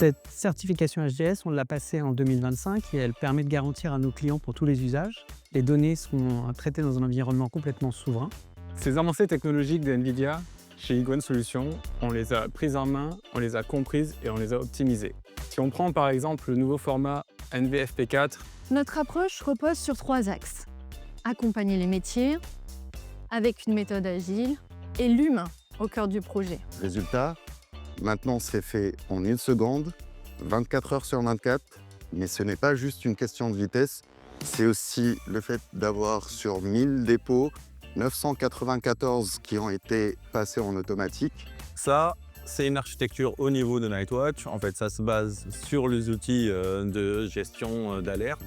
Cette certification HDS, on l'a passée en 2025 et elle permet de garantir à nos clients pour tous les usages. Les données sont traitées dans un environnement complètement souverain. Ces avancées technologiques de NVIDIA, chez Iguane Solutions, on les a prises en main, on les a comprises et on les a optimisées. Si on prend par exemple le nouveau format NVFP4, Notre approche repose sur 3 axes. Accompagner les métiers, avec une méthode agile, et l'humain au cœur du projet. Résultat, maintenant c'est fait en 1 seconde, 24 heures sur 24, mais ce n'est pas juste une question de vitesse, c'est aussi le fait d'avoir sur 1000 dépôts, 994 qui ont été passés en automatique. Ça, c'est une architecture au niveau de Nightwatch. En fait, ça se base sur les outils de gestion d'alerte.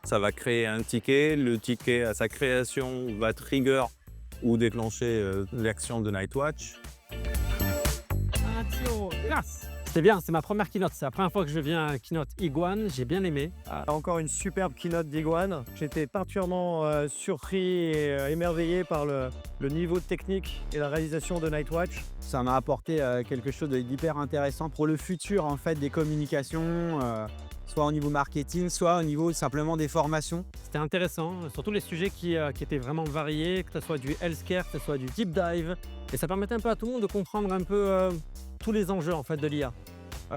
Ça va créer un ticket. Le ticket, à sa création, va trigger ou déclencher l'action de Nightwatch. C'était bien, c'est ma première keynote. C'est la première fois que je viens à keynote Iguane. J'ai bien aimé. Encore une superbe keynote d'Iguane. J'étais particulièrement surpris et émerveillé par le niveau technique et la réalisation de Nightwatch. Ça m'a apporté quelque chose d'hyper intéressant pour le futur en fait des communications, soit au niveau marketing, soit au niveau simplement des formations. C'était intéressant, surtout les sujets qui étaient vraiment variés, que ce soit du healthcare, que ce soit du deep dive. Et ça permettait un peu à tout le monde de comprendre un peu tous les enjeux en fait de l'IA.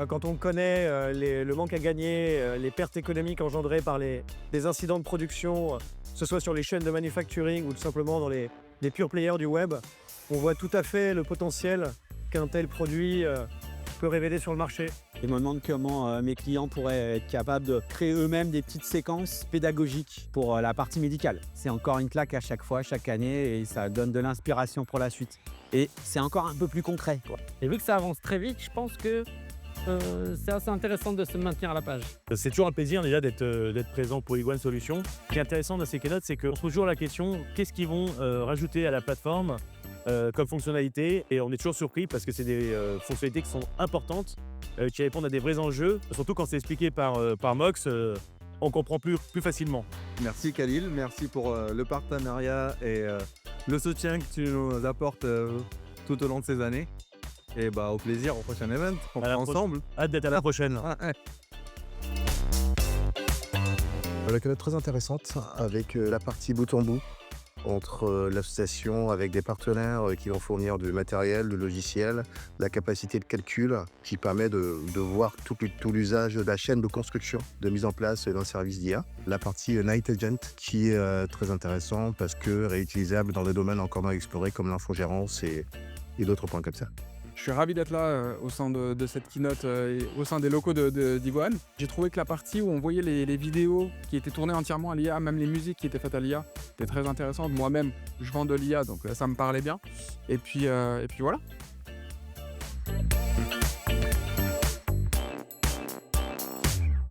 Quand on connaît le manque à gagner, les pertes économiques engendrées par les incidents de production, que ce soit sur les chaînes de manufacturing ou tout simplement dans les pure players du web, on voit tout à fait le potentiel qu'un tel produit peut révéler sur le marché. Je me demande comment mes clients pourraient être capables de créer eux-mêmes des petites séquences pédagogiques pour la partie médicale. C'est encore une claque à chaque fois, chaque année, et ça donne de l'inspiration pour la suite. Et c'est encore un peu plus concret, quoi. Et vu que ça avance très vite, je pense que c'est assez intéressant de se maintenir à la page. C'est toujours un plaisir déjà d'être présent pour Iguane Solutions. Ce qui est intéressant dans ces keynotes, c'est qu'on se pose toujours la question qu'est-ce qu'ils vont rajouter à la plateforme comme fonctionnalité, et on est toujours surpris parce que c'est des fonctionnalités qui sont importantes, qui répondent à des vrais enjeux, surtout quand c'est expliqué par Mox, on comprend plus facilement. Merci Khalil, merci pour le partenariat et le soutien que tu nous apportes tout au long de ces années. Et au plaisir au prochain event, on fera ensemble. Hâte d'être à la prochaine. La keynote très intéressante avec la partie bout en bout entre l'association avec des partenaires qui vont fournir du matériel, du logiciel, la capacité de calcul qui permet de voir tout l'usage de la chaîne de construction, de mise en place d'un service d'IA. La partie Night Agent qui est très intéressant parce que réutilisable dans des domaines encore non explorés comme l'infogérance et d'autres points comme ça. je suis ravi d'être là au sein de cette keynote et au sein des locaux d'Iguane. J'ai trouvé que la partie où on voyait les vidéos qui étaient tournées entièrement à l'IA, même les musiques qui étaient faites à l'IA, était très intéressante. Moi-même, je vends de l'IA, donc ça me parlait bien. Et puis voilà.